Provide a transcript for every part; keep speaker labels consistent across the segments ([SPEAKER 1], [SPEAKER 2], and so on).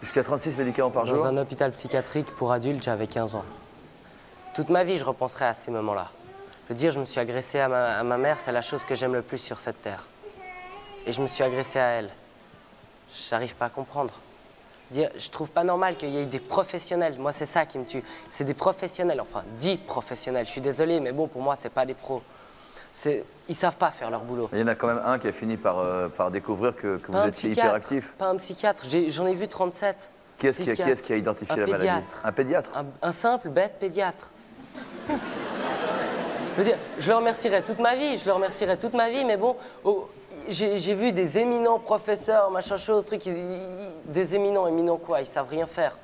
[SPEAKER 1] Jusqu'à 36 médicaments par jour?
[SPEAKER 2] Dans un hôpital psychiatrique pour adultes, j'avais 15 ans. Toute ma vie, je repenserai à ces moments-là. Je veux dire, je me suis agressé à ma mère, c'est la chose que j'aime le plus sur cette terre. Et je me suis agressé à elle. J'arrive pas à comprendre. Dire, je trouve pas normal qu'il y ait des professionnels. Moi, c'est ça qui me tue. C'est des professionnels, enfin, 10 professionnels. Je suis désolé, mais bon, pour moi, c'est pas des pros. Ils savent pas faire leur boulot.
[SPEAKER 1] Il y en a quand même un qui a fini par découvrir que vous étiez hyperactif.
[SPEAKER 2] Pas un psychiatre, j'en ai vu 37.
[SPEAKER 1] Qui est-ce qui a identifié la maladie? Un pédiatre.
[SPEAKER 2] Un simple, bête pédiatre. Je veux dire, je le remercierai toute ma vie, mais bon, j'ai vu des éminents professeurs, machin chose, truc, des éminents quoi, ils savent rien faire.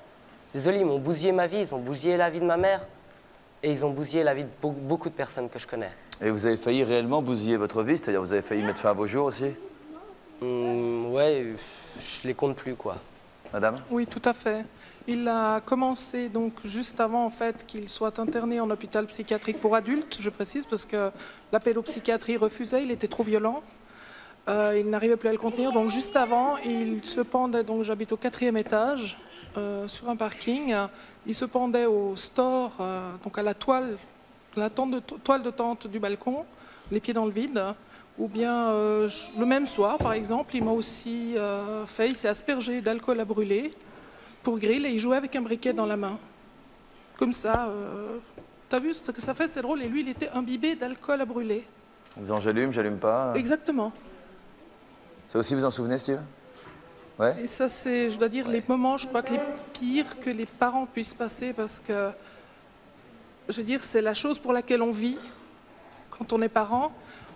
[SPEAKER 2] Désolé, ils m'ont bousillé ma vie, ils ont bousillé la vie de ma mère, et ils ont bousillé la vie de beaucoup de personnes que je connais.
[SPEAKER 1] Et vous avez failli réellement bousiller votre vie, c'est-à-dire vous avez failli mettre fin à vos jours aussi?
[SPEAKER 2] Ouais, je les compte plus, quoi.
[SPEAKER 1] Madame?
[SPEAKER 3] Oui, tout à fait. Il a commencé donc juste avant en fait qu'il soit interné en hôpital psychiatrique pour adultes, je précise, parce que la pédopsychiatrie refusait, il était trop violent. Il n'arrivait plus à le contenir, donc juste avant, il se pendait, donc j'habite au 4e étage, sur un parking, il se pendait au store, donc à la toile de tente du balcon, les pieds dans le vide, ou bien le même soir, par exemple, il m'a aussi il s'est aspergé d'alcool à brûler pour grill et il jouait avec un briquet dans la main. Comme ça, t'as vu ce que ça fait, c'est drôle, et lui, il était imbibé d'alcool à brûler.
[SPEAKER 1] En disant j'allume pas.
[SPEAKER 3] Exactement.
[SPEAKER 1] Ça aussi, vous en souvenez, Steve? Ouais.
[SPEAKER 3] Et ça, c'est, je dois dire, les moments, je crois que les pires que les parents puissent passer, parce que, je veux dire, c'est la chose pour laquelle on vit quand on est parent.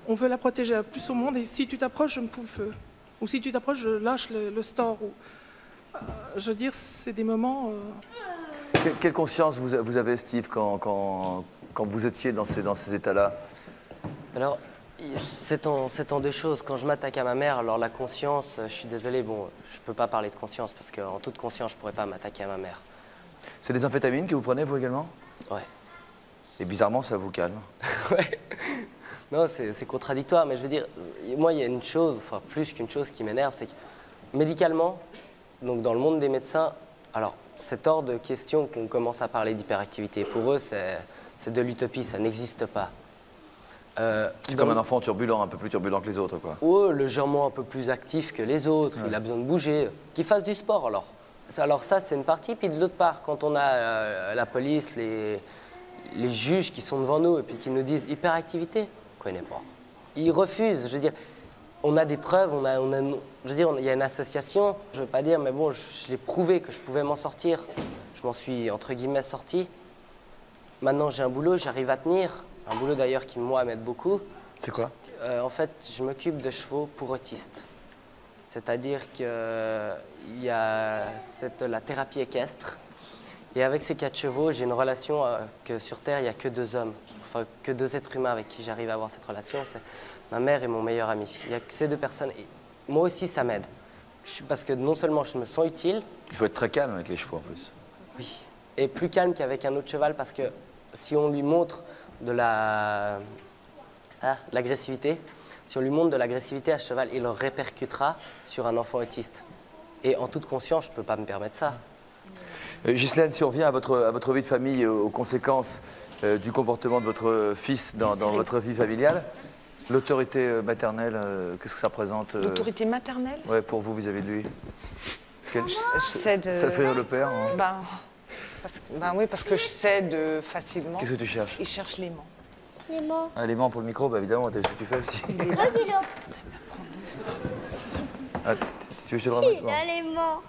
[SPEAKER 3] On veut la protéger le plus au monde, et si tu t'approches, je me pousse le feu. Ou si tu t'approches, je lâche le store. Ou, je veux dire, c'est des moments...
[SPEAKER 1] Quelle conscience vous avez, Steve, quand vous étiez dans ces états-là?
[SPEAKER 2] Alors, c'est en deux choses. Quand je m'attaque à ma mère, alors la conscience, je suis désolé, bon, je peux pas parler de conscience, parce qu'en toute conscience, je pourrais pas m'attaquer à ma mère.
[SPEAKER 1] C'est des amphétamines que vous prenez, vous également?
[SPEAKER 2] Ouais.
[SPEAKER 1] Et bizarrement, ça vous calme?
[SPEAKER 2] Ouais. Non, c'est contradictoire, mais je veux dire, moi, il y a une chose, enfin plus qu'une chose qui m'énerve, c'est que médicalement, donc dans le monde des médecins, alors c'est hors de question qu'on commence à parler d'hyperactivité. Pour eux, c'est de l'utopie, ça n'existe pas.
[SPEAKER 1] C'est comme un enfant turbulent, un peu plus turbulent que les autres, quoi.
[SPEAKER 2] Oh, légèrement un peu plus actif que les autres, ouais. Il a besoin de bouger, qu'il fasse du sport alors. Alors ça, c'est une partie, puis de l'autre part, quand on a la police, les juges qui sont devant nous et puis qui nous disent hyperactivité, on ne connaît pas. Ils refusent, je veux dire, on a des preuves, je veux dire, il y a une association, je ne veux pas dire, mais bon, je l'ai prouvé que je pouvais m'en sortir. Je m'en suis, entre guillemets, sorti. Maintenant, j'ai un boulot, j'arrive à tenir. Un boulot d'ailleurs qui, moi, m'aide beaucoup.
[SPEAKER 1] C'est quoi?
[SPEAKER 2] En fait, je m'occupe de chevaux pour autistes. C'est-à-dire qu'il y a la thérapie équestre. Et avec ces 4 chevaux, j'ai une relation que sur Terre, il n'y a que 2 hommes. Enfin, que 2 êtres humains avec qui j'arrive à avoir cette relation. C'est ma mère et mon meilleur ami. Il n'y a que ces 2 personnes. Et moi aussi, ça m'aide. Parce que non seulement je me sens utile...
[SPEAKER 1] Il faut être très calme avec les chevaux, en plus.
[SPEAKER 2] Oui. Et plus calme qu'avec un autre cheval, parce que si on lui montre de l'agressivité, si on lui montre de l'agressivité à cheval, il le répercutera sur un enfant autiste. Et en toute conscience, je ne peux pas me permettre ça.
[SPEAKER 1] Ghislaine, si on revient à votre vie de famille, aux conséquences du comportement de votre fils dans votre vie familiale, l'autorité maternelle, qu'est-ce que ça représente
[SPEAKER 4] L'autorité maternelle?
[SPEAKER 1] Ouais, pour vous vis-à-vis de lui.
[SPEAKER 4] Ça
[SPEAKER 1] fait le père, hein.
[SPEAKER 4] Oui, parce que je cède facilement.
[SPEAKER 1] Qu'est-ce que tu cherches?
[SPEAKER 4] Il cherche l'aimant.
[SPEAKER 5] L'aimant.
[SPEAKER 1] Ah, l'aimant pour le micro, bah évidemment, t'as ce que tu fais aussi. Ah, tu veux que je te le remette?
[SPEAKER 5] Il a l'aimant.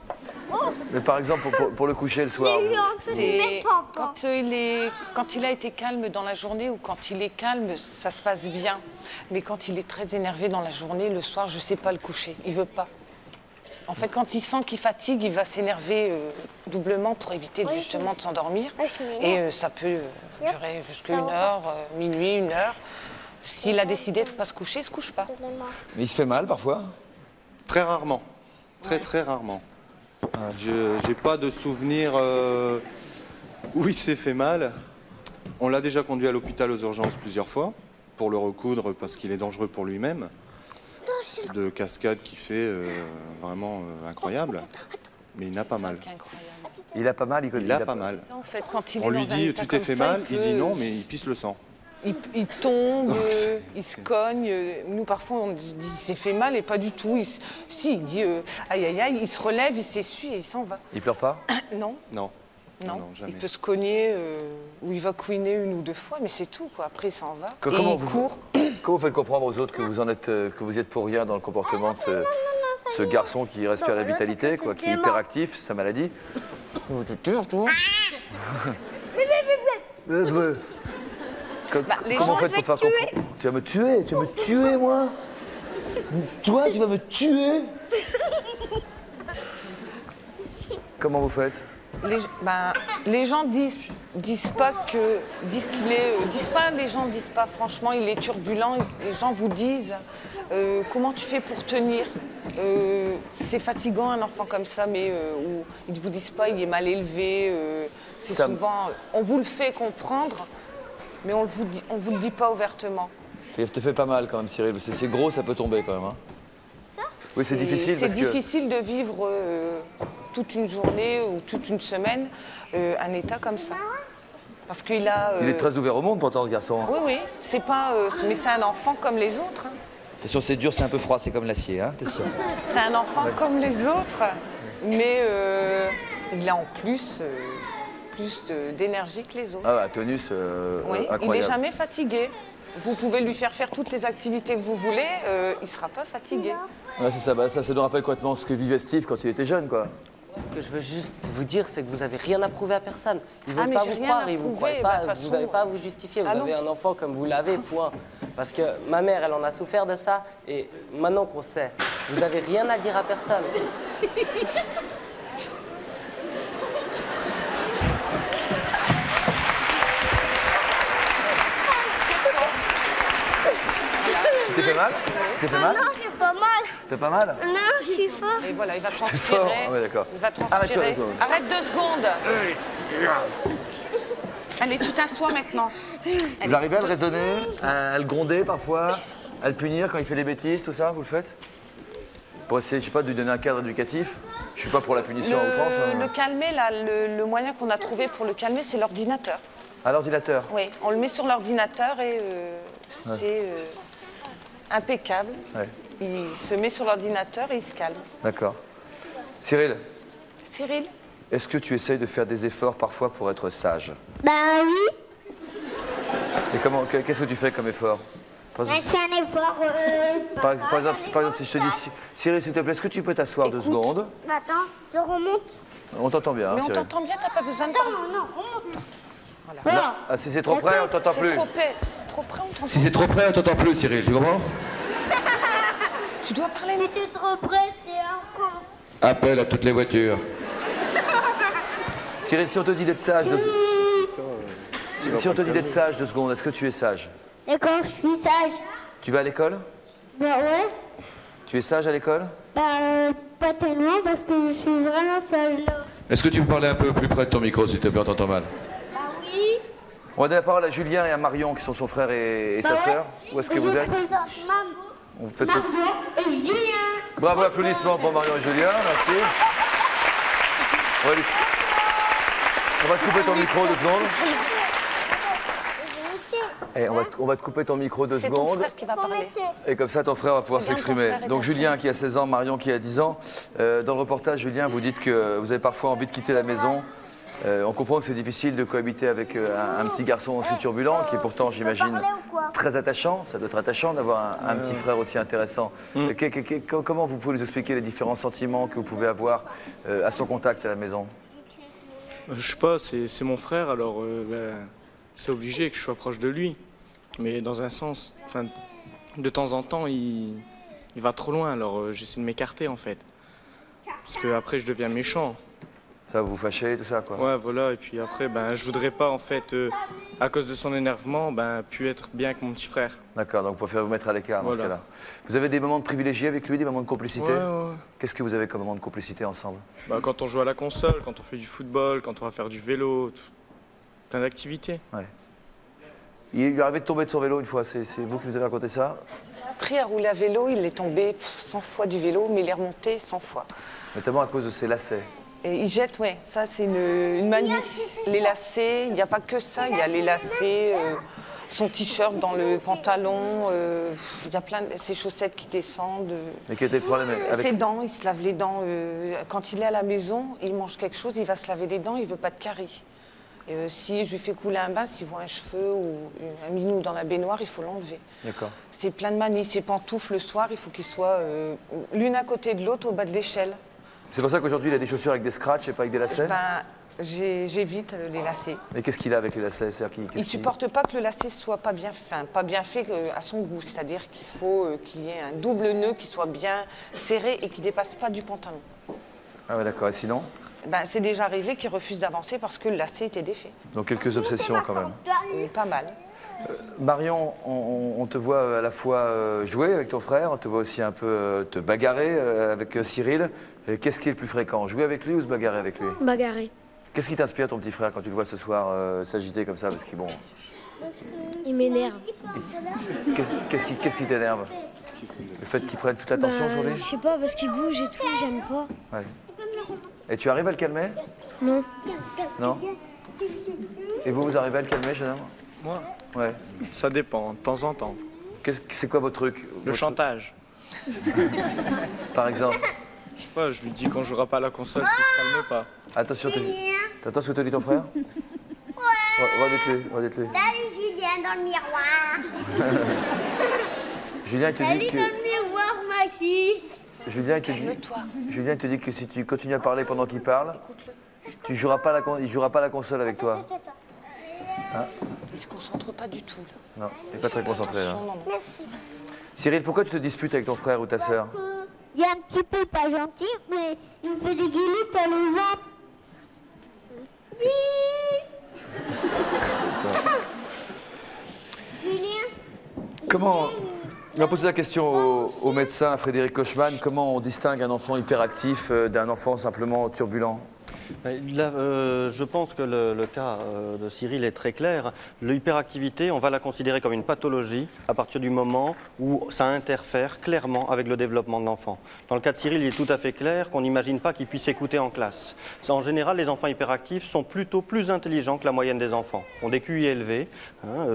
[SPEAKER 1] Mais par exemple, pour le coucher le soir...
[SPEAKER 4] C'est quand il a été calme dans la journée ou quand il est calme, ça se passe bien. Mais quand il est très énervé dans la journée, le soir, je ne sais pas le coucher. Il ne veut pas. En fait, quand il sent qu'il fatigue, il va s'énerver doublement pour éviter justement de s'endormir. Et ça peut durer jusqu'à 1 heure, minuit, 1 heure. S'il a décidé de ne pas se coucher, il ne se couche pas.
[SPEAKER 1] Mais il se fait mal parfois?
[SPEAKER 6] Très rarement. Très rarement. Je n'ai pas de souvenir où il s'est fait mal. On l'a déjà conduit à l'hôpital aux urgences plusieurs fois pour le recoudre parce qu'il est dangereux pour lui-même. De cascade qui fait vraiment incroyable. mais il n'a pas mal.
[SPEAKER 1] Il a pas mal,
[SPEAKER 6] Il a pas mal.
[SPEAKER 4] C'est ça, en fait, quand il est
[SPEAKER 6] On lui
[SPEAKER 4] dans un
[SPEAKER 6] dit
[SPEAKER 4] état
[SPEAKER 6] tu t'es
[SPEAKER 4] comme
[SPEAKER 6] fait
[SPEAKER 4] ça,
[SPEAKER 6] mal, il dit non, mais il pisse le sang.
[SPEAKER 4] Il tombe, il se cogne. Nous, parfois, on dit il s'est fait mal et pas du tout. Si, il dit aïe aïe aïe, il se relève, il s'essuie et il s'en va.
[SPEAKER 1] Il pleure pas?
[SPEAKER 4] Non.
[SPEAKER 6] Non.
[SPEAKER 4] Non,
[SPEAKER 6] Non, jamais.
[SPEAKER 4] il peut se cogner ou il va couiner une ou deux fois, mais c'est tout, quoi. Après, il s'en va.
[SPEAKER 1] Comment
[SPEAKER 4] et il court.
[SPEAKER 1] Comment vous faites comprendre aux autres que vous êtes pour rien dans le comportement de ce garçon qui respire la vitalité, quoi, qui est hyperactif, c'est sa maladie? Comment vous faites pour faire comprendre? Tu vas me tuer? Tu vas me tuer, moi? Toi, tu vas me tuer? Comment vous faites?
[SPEAKER 4] Les gens disent pas qu'il est, les gens disent pas franchement il est turbulent. Les gens vous disent comment tu fais pour tenir. C'est fatigant un enfant comme ça, mais ils ne vous disent pas il est mal élevé. C'est souvent, on vous le fait comprendre, mais on vous le dit pas ouvertement.
[SPEAKER 1] Ça te fait pas mal quand même, Cyril. C'est gros, ça peut tomber quand même. Hein. Oui, c'est difficile parce que...
[SPEAKER 4] C'est difficile de vivre toute une journée ou toute une semaine un état comme ça. Parce qu'il a...
[SPEAKER 1] Il est très ouvert au monde pourtant, ce garçon.
[SPEAKER 4] Oui, oui. C'est pas... mais c'est un enfant comme les autres. Hein.
[SPEAKER 1] Attention, c'est dur, c'est un peu froid, c'est comme l'acier, hein, t'es sûr?
[SPEAKER 4] C'est un enfant comme les autres, mais il a en plus d'énergie que les autres.
[SPEAKER 1] Ah, tonus
[SPEAKER 4] oui,
[SPEAKER 1] incroyable.
[SPEAKER 4] Il n'est jamais fatigué. Vous pouvez lui faire toutes les activités que vous voulez, il ne sera pas fatigué.
[SPEAKER 1] Ouais, c'est ça, ça nous rappelle complètement ce que vivait Steve quand il était jeune, quoi.
[SPEAKER 2] Ce que je veux juste vous dire, c'est que vous n'avez rien à prouver à personne. Ils ne veulent
[SPEAKER 4] mais
[SPEAKER 2] pas
[SPEAKER 4] j'ai
[SPEAKER 2] vous
[SPEAKER 4] rien
[SPEAKER 2] croire,
[SPEAKER 4] à
[SPEAKER 2] ils vous
[SPEAKER 4] prouver,
[SPEAKER 2] croient pas,
[SPEAKER 4] de toute
[SPEAKER 2] vous n'avez
[SPEAKER 4] façon.
[SPEAKER 2] pas à vous justifier. Vous
[SPEAKER 4] Ah non.
[SPEAKER 2] avez un enfant comme vous l'avez, point. Parce que ma mère, elle en a souffert de ça, et maintenant qu'on sait, vous n'avez rien à dire à personne.
[SPEAKER 1] Tu t'es fait mal? Tu t'es fait mal?
[SPEAKER 5] Non, j'ai pas mal.
[SPEAKER 1] T'as pas mal?
[SPEAKER 5] Non, je suis fort.
[SPEAKER 4] Et voilà, il va
[SPEAKER 1] T'es
[SPEAKER 4] transpirer.
[SPEAKER 1] fort? Ah ouais, d'accord.
[SPEAKER 4] Il va
[SPEAKER 1] Arrête-toi
[SPEAKER 4] transpirer.
[SPEAKER 1] 2 secondes.
[SPEAKER 4] Arrête 2 secondes. Allez, tu t'assois maintenant.
[SPEAKER 1] Vous arrivez à le raisonner, à le gronder parfois, à le punir quand il fait des bêtises, tout ça, vous le faites? Pour essayer, je sais pas, de lui donner un cadre éducatif? Je suis pas pour la punition à outrance.
[SPEAKER 4] Le
[SPEAKER 1] Hein.
[SPEAKER 4] calmer, là, le moyen qu'on a trouvé pour le calmer, c'est l'ordinateur.
[SPEAKER 1] À l'ordinateur?
[SPEAKER 4] Oui, on le met sur l'ordinateur et c'est impeccable.
[SPEAKER 1] Ouais,
[SPEAKER 4] Il se met sur l'ordinateur et il se calme.
[SPEAKER 1] d'accord. Cyril,
[SPEAKER 4] Cyril,
[SPEAKER 1] est-ce que tu essayes de faire des efforts parfois pour être sage?
[SPEAKER 5] Bah oui.
[SPEAKER 1] Et comment, qu'est-ce que tu fais comme effort? Par
[SPEAKER 5] Bah,
[SPEAKER 1] exemple,
[SPEAKER 5] c'est un effort.
[SPEAKER 1] par exemple, si je te dis, Cyril, s'il te plaît, est-ce que tu peux t'asseoir 2
[SPEAKER 4] Écoute.
[SPEAKER 1] secondes?
[SPEAKER 5] Bah, attends, je remonte.
[SPEAKER 1] On t'entend bien, hein,
[SPEAKER 4] mais on
[SPEAKER 1] Cyril.
[SPEAKER 4] t'entend bien, t'as pas besoin de parler.
[SPEAKER 5] Non, non, remonte.
[SPEAKER 4] Voilà.
[SPEAKER 1] Ah, si c'est trop près, on t'entend plus.
[SPEAKER 4] C'est trop près, on t'entend.
[SPEAKER 1] Si c'est trop près, on t'entend plus, Cyril, tu comprends?
[SPEAKER 4] Tu dois parler.
[SPEAKER 5] Si t'es trop près, t'es un con.
[SPEAKER 1] Appel à toutes les voitures. Cyril, si on te dit d'être sage, si on te dit d'être sage 2 secondes, est-ce que tu es sage?
[SPEAKER 5] Et quand je suis sage,
[SPEAKER 1] Tu vas à l'école?
[SPEAKER 5] bah ouais.
[SPEAKER 1] Tu es sage à l'école?
[SPEAKER 5] Bah, pas tellement parce que je suis vraiment sage là.
[SPEAKER 1] Est-ce que tu peux parler un peu plus près de ton micro, s'il te plaît, on t'entend mal?
[SPEAKER 5] Bah oui.
[SPEAKER 1] On va donner la parole à Julien et à Marion, qui sont son frère et sa sœur. Où est-ce que vous êtes?
[SPEAKER 5] Je présente
[SPEAKER 1] On peut
[SPEAKER 5] Marion et Julien.
[SPEAKER 1] Bravo, applaudissements pour Marion et Julien, merci. On va te couper ton micro 2 secondes. Eh, on va te couper ton micro 2
[SPEAKER 4] C'est ton
[SPEAKER 1] secondes.
[SPEAKER 4] frère qui va parler.
[SPEAKER 1] Et comme ça, ton frère va pouvoir
[SPEAKER 4] Eh bien, ton
[SPEAKER 1] s'exprimer.
[SPEAKER 4] frère est
[SPEAKER 1] Donc
[SPEAKER 4] ta
[SPEAKER 1] Julien
[SPEAKER 4] sœur.
[SPEAKER 1] qui a 16 ans, Marion qui a 10 ans. Dans le reportage, Julien, vous dites que vous avez parfois envie de quitter la maison. On comprend que c'est difficile de cohabiter avec un petit garçon aussi turbulent, qui est pourtant, j'imagine,
[SPEAKER 5] parler ou quoi
[SPEAKER 1] très attachant. Ça doit être attachant d'avoir un petit frère aussi intéressant. Comment vous pouvez nous expliquer les différents sentiments que vous pouvez avoir à son contact à la maison?
[SPEAKER 7] Je sais pas, c'est mon frère, alors c'est obligé que je sois proche de lui. Mais dans un sens, enfin, de temps en temps, il va trop loin, alors j'essaie de m'écarter en fait. Parce que après je deviens méchant.
[SPEAKER 1] Ça va vous fâcher, tout ça, quoi?
[SPEAKER 7] Ouais, voilà, et puis après, je voudrais pas en fait, à cause de son énervement, plus être bien avec mon petit frère.
[SPEAKER 1] D'accord, donc vous préférez vous mettre à l'écart dans ce
[SPEAKER 7] Voilà.
[SPEAKER 1] cas-là. Vous avez des moments de privilégiés avec lui, des moments de complicité?
[SPEAKER 7] Ouais.
[SPEAKER 1] Qu'est-ce que vous avez comme moment de complicité ensemble?
[SPEAKER 7] Quand on joue à la console, quand on fait du football, quand on va faire du vélo, plein d'activités.
[SPEAKER 1] Ouais. Il lui est arrivé de tomber de son vélo une fois, c'est vous qui nous avez raconté ça?
[SPEAKER 4] Appris à rouler à vélo, il est tombé 100 fois du vélo, mais il est remonté 100 fois.
[SPEAKER 1] Notamment à cause de ses lacets.
[SPEAKER 4] Et ils jettent, ouais, ça c'est une manie. Les lacets, il n'y a pas que ça, il y a les lacets, son t-shirt dans le pantalon, il y a plein de ses chaussettes qui descendent.
[SPEAKER 1] Mais quel était le problème avec...
[SPEAKER 4] Ses dents, il se lave les dents. Quand il est à la maison, il mange quelque chose, il va se laver les dents, il ne veut pas de caries. Si je lui fais couler un bain, s'il voit un cheveu ou un minou dans la baignoire, il faut l'enlever.
[SPEAKER 1] D'accord.
[SPEAKER 4] C'est plein de manies. Ses pantoufles le soir, il faut qu'ils soient l'une à côté de l'autre au bas de l'échelle.
[SPEAKER 1] C'est pour ça qu'aujourd'hui il a des chaussures avec des scratchs et pas avec des lacets?
[SPEAKER 4] J'évite les lacets.
[SPEAKER 1] Mais qu'est-ce qu'il a avec les lacets?
[SPEAKER 4] Il ne supporte pas que le lacet soit pas bien fait à son goût. C'est-à-dire qu'il faut qu'il y ait un double nœud qui soit bien serré et qui ne dépasse pas du pantalon.
[SPEAKER 1] Ah ouais, d'accord. Et sinon?
[SPEAKER 4] C'est déjà arrivé qu'il refuse d'avancer parce que le lacet était défait.
[SPEAKER 1] Donc quelques obsessions quand même.
[SPEAKER 4] Pas mal.
[SPEAKER 1] Marion, on te voit à la fois jouer avec ton frère, on te voit aussi un peu te bagarrer avec Cyril. Qu'est-ce qui est le plus fréquent? Jouer avec lui ou se bagarrer avec lui?
[SPEAKER 5] Bagarrer.
[SPEAKER 1] Qu'est-ce qui t'inspire ton petit frère quand tu le vois ce soir s'agiter comme ça? Parce qu'il bon...
[SPEAKER 5] Il m'énerve.
[SPEAKER 1] Qu'est-ce qui t'énerve? Le fait qu'il prenne toute l'attention sur lui?
[SPEAKER 5] Je sais pas, parce qu'il bouge et tout, j'aime pas.
[SPEAKER 1] Ouais. Et tu arrives à le calmer?
[SPEAKER 5] Non.
[SPEAKER 1] Non? Et vous arrivez à le calmer, jeune homme?
[SPEAKER 7] Moi,
[SPEAKER 1] Ouais.
[SPEAKER 7] ça dépend, de temps en temps.
[SPEAKER 1] C'est quoi votre truc?
[SPEAKER 7] Le chantage.
[SPEAKER 1] Par exemple?
[SPEAKER 7] Je sais pas, je lui dis qu'on jouera pas à la console s'il se calme pas.
[SPEAKER 1] Attention, t'entends ce que te dit ton frère? Redette-le.
[SPEAKER 5] Salut Julien dans le miroir.
[SPEAKER 1] Julien, il te dit que...
[SPEAKER 5] dans le miroir, ma chiche.
[SPEAKER 1] Julien, il te dit que si tu continues à parler pendant qu'il parle, il jouera pas la console avec toi. Hein?
[SPEAKER 4] Il ne se concentre pas du tout. Là.
[SPEAKER 1] Non, il n'est pas très concentré. Là.
[SPEAKER 4] Non.
[SPEAKER 1] Cyril, pourquoi tu te disputes avec ton frère ou ta sœur?
[SPEAKER 5] Il est un petit peu pas gentil, mais il me fait des gueulettes à le ventre. Julien.
[SPEAKER 1] Comment... On va poser la question au médecin Frédéric Kochman. Comment on distingue un enfant hyperactif d'un enfant simplement turbulent?
[SPEAKER 8] Là, je pense que le cas de Cyril est très clair. L'hyperactivité, on va la considérer comme une pathologie à partir du moment où ça interfère clairement avec le développement de l'enfant. Dans le cas de Cyril, il est tout à fait clair qu'on n'imagine pas qu'il puisse écouter en classe. En général, les enfants hyperactifs sont plutôt plus intelligents que la moyenne des enfants, ont des QI élevés,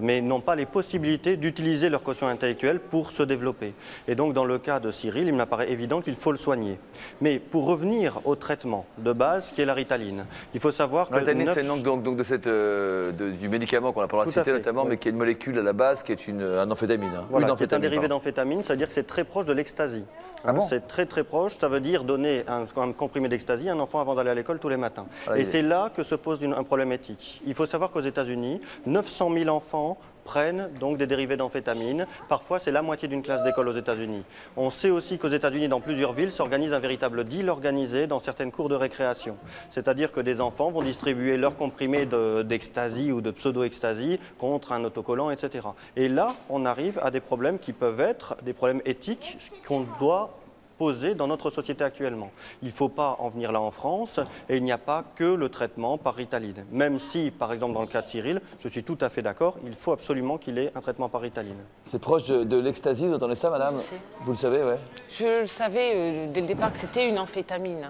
[SPEAKER 8] mais n'ont pas les possibilités d'utiliser leur quotient intellectuel pour se développer. Et donc, dans le cas de Cyril, il m'apparaît évident qu'il faut le soigner. Mais pour revenir au traitement de base, qui est la Ritaline, il faut savoir que...
[SPEAKER 1] La Ritaline, c'est le nom donc du médicament qu'on n'a pas le droit de citer notamment, mais qui est une molécule à la base qui est un amphétamine. Hein.
[SPEAKER 8] Voilà, c'est un dérivé d'amphétamine, c'est-à-dire que c'est très proche de l'ecstasy.
[SPEAKER 1] Ah bon?
[SPEAKER 8] C'est très très proche, ça veut dire donner un comprimé d'ecstasy à un enfant avant d'aller à l'école tous les matins. Et c'est là que se pose un problème éthique. Il faut savoir qu'aux États-Unis, 900 000 enfants prennent donc des dérivés d'amphétamine. Parfois, c'est la moitié d'une classe d'école aux États-Unis. On sait aussi qu'aux États-Unis, dans plusieurs villes, s'organise un véritable deal organisé dans certaines cours de récréation. C'est-à-dire que des enfants vont distribuer leurs comprimés d'ecstasy ou de pseudo-ecstasy contre un autocollant, etc. Et là, on arrive à des problèmes qui peuvent être des problèmes éthiques qu'on doit posés dans notre société actuellement. Il ne faut pas en venir là en France et il n'y a pas que le traitement par Ritaline. Même si, par exemple, dans le cas de Cyril, je suis tout à fait d'accord, il faut absolument qu'il ait un traitement par Ritaline.
[SPEAKER 1] C'est proche de l'ecstasy, vous entendez ça, madame? Vous le savez, ouais.
[SPEAKER 4] Je le savais dès le départ que c'était une amphétamine.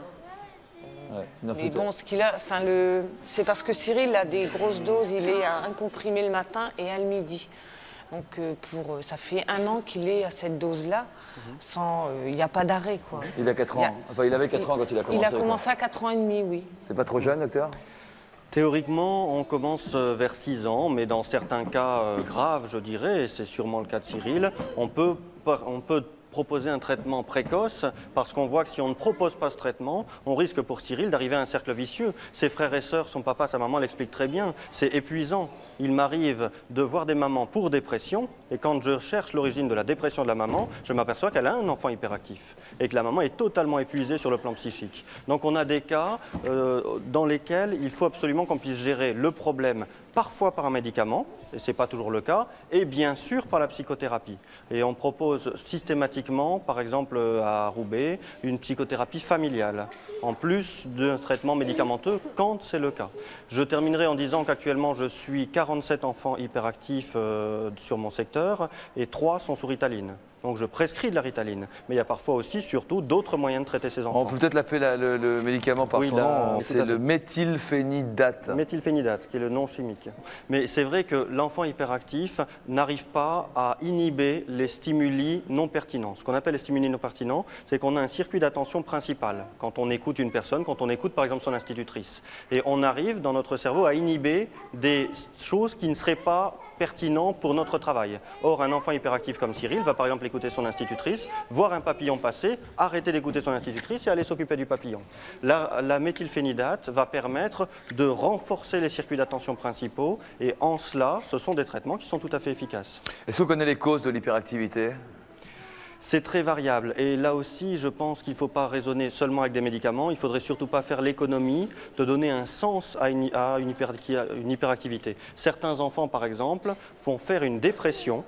[SPEAKER 1] Ouais,
[SPEAKER 4] mais bon, c'est parce que Cyril a des grosses doses, il est à un comprimé le matin et un le midi. Donc ça fait 1 an qu'il est à cette dose-là, il n'y a pas d'arrêt, quoi.
[SPEAKER 1] Il a 4 ans, il avait 4 ans quand il a commencé.
[SPEAKER 4] Il a commencé à 4 ans et demi, oui.
[SPEAKER 1] C'est pas trop jeune, docteur?
[SPEAKER 8] Théoriquement, on commence vers 6 ans, mais dans certains cas graves, je dirais, et c'est sûrement le cas de Cyril, on peut proposer un traitement précoce parce qu'on voit que si on ne propose pas ce traitement, on risque pour Cyril d'arriver à un cercle vicieux. Ses frères et sœurs, son papa, sa maman l'expliquent très bien. C'est épuisant. Il m'arrive de voir des mamans pour dépression et quand je cherche l'origine de la dépression de la maman, je m'aperçois qu'elle a un enfant hyperactif et que la maman est totalement épuisée sur le plan psychique. Donc on a des cas dans lesquels il faut absolument qu'on puisse gérer le problème parfois par un médicament, et ce n'est pas toujours le cas, et bien sûr par la psychothérapie. Et on propose systématiquement, par exemple à Roubaix, une psychothérapie familiale, en plus d'un traitement médicamenteux quand c'est le cas. Je terminerai en disant qu'actuellement je suis 47 enfants hyperactifs sur mon secteur, et 3 sont sous Ritaline. donc je prescris de la Ritaline. Mais il y a parfois aussi, surtout, d'autres moyens de traiter ces enfants.
[SPEAKER 1] On peut peut-être l'appeler le médicament par son nom, c'est le méthylphénidate.
[SPEAKER 8] Méthylphénidate, qui est le nom chimique. Mais c'est vrai que l'enfant hyperactif n'arrive pas à inhiber les stimuli non pertinents. Ce qu'on appelle les stimuli non pertinents, c'est qu'on a un circuit d'attention principal quand on écoute une personne, quand on écoute par exemple son institutrice. Et on arrive dans notre cerveau à inhiber des choses qui ne seraient pas pertinent pour notre travail. Or, un enfant hyperactif comme Cyril va par exemple écouter son institutrice, voir un papillon passer, arrêter d'écouter son institutrice et aller s'occuper du papillon. La méthylphénidate va permettre de renforcer les circuits d'attention principaux et en cela, ce sont des traitements qui sont tout à fait efficaces.
[SPEAKER 1] Est-ce qu'on connaît les causes de l'hyperactivité ?
[SPEAKER 8] C'est très variable et là aussi je pense qu'il ne faut pas raisonner seulement avec des médicaments, il ne faudrait surtout pas faire l'économie de donner un sens à une hyperactivité. Certains enfants par exemple vont faire une dépression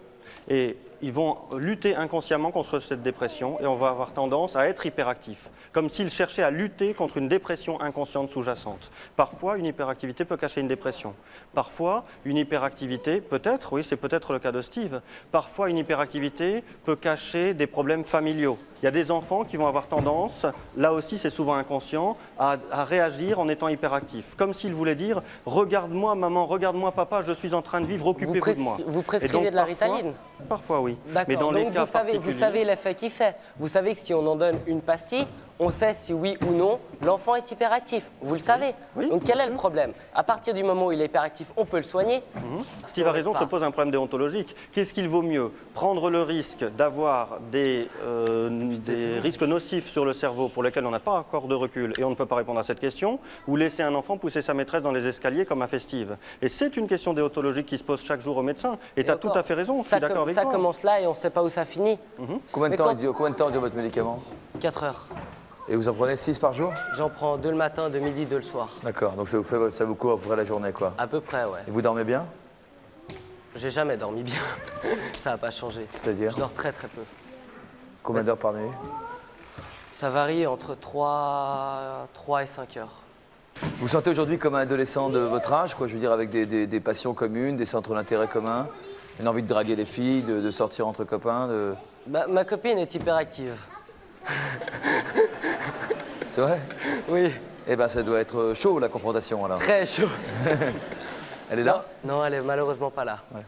[SPEAKER 8] et ils vont lutter inconsciemment contre cette dépression et on va avoir tendance à être hyperactif, comme s'ils cherchaient à lutter contre une dépression inconsciente sous-jacente. Parfois, une hyperactivité peut cacher une dépression. Parfois, une hyperactivité, peut-être, oui, c'est peut-être le cas de Steve, parfois une hyperactivité peut cacher des problèmes familiaux. Il y a des enfants qui vont avoir tendance, là aussi c'est souvent inconscient, à réagir en étant hyperactifs. Comme s'ils voulaient dire « Regarde-moi maman, regarde-moi papa, je suis en train de vivre, occupez-vous de moi ».
[SPEAKER 2] Vous prescrivez de la Ritaline ?
[SPEAKER 8] Parfois oui.
[SPEAKER 2] Mais dans les cas vous savez l'effet qu'il fait. Vous savez que si on en donne une pastille, on sait si oui ou non l'enfant est hyperactif. Vous le savez.
[SPEAKER 8] Oui,
[SPEAKER 2] donc quel est le problème? À partir du moment où il est hyperactif, on peut le soigner.
[SPEAKER 8] Steve a raison, se pose un problème déontologique. Qu'est-ce qu'il vaut mieux? Prendre le risque d'avoir des risques nocifs sur le cerveau pour lesquels on n'a pas encore de recul et on ne peut pas répondre à cette question, ou laisser un enfant pousser sa maîtresse dans les escaliers comme a fait Steve? Et c'est une question déontologique qui se pose chaque jour au médecin. Et tu as tout à fait raison, je suis d'accord avec toi.
[SPEAKER 2] Ça commence là et on ne sait pas où ça finit.
[SPEAKER 1] Combien de temps dure votre médicament?
[SPEAKER 2] 4 heures.
[SPEAKER 1] Et vous en prenez 6 par jour?
[SPEAKER 2] J'en prends 2 le matin, 2 midi, 2 le soir.
[SPEAKER 1] D'accord, donc ça vous court à peu près la journée, quoi.
[SPEAKER 2] À peu près, ouais.
[SPEAKER 1] Et vous dormez bien?
[SPEAKER 2] J'ai jamais dormi bien. Ça n'a pas changé.
[SPEAKER 1] C'est-à-dire?
[SPEAKER 2] Je dors très très peu.
[SPEAKER 1] Combien d'heures par nuit?
[SPEAKER 2] Ça varie entre 3 et 5 heures.
[SPEAKER 1] Vous vous sentez aujourd'hui comme un adolescent de votre âge, quoi? Je veux dire, avec des passions communes, des centres d'intérêt communs, une envie de draguer les filles, de sortir entre copains, de...
[SPEAKER 2] Ma copine est hyperactive.
[SPEAKER 1] C'est vrai?
[SPEAKER 2] Oui.
[SPEAKER 1] Eh bien, ça doit être chaud, la confrontation, alors.
[SPEAKER 2] Très chaud.
[SPEAKER 1] Elle est là?
[SPEAKER 2] Non, elle est malheureusement pas là.
[SPEAKER 1] Ouais.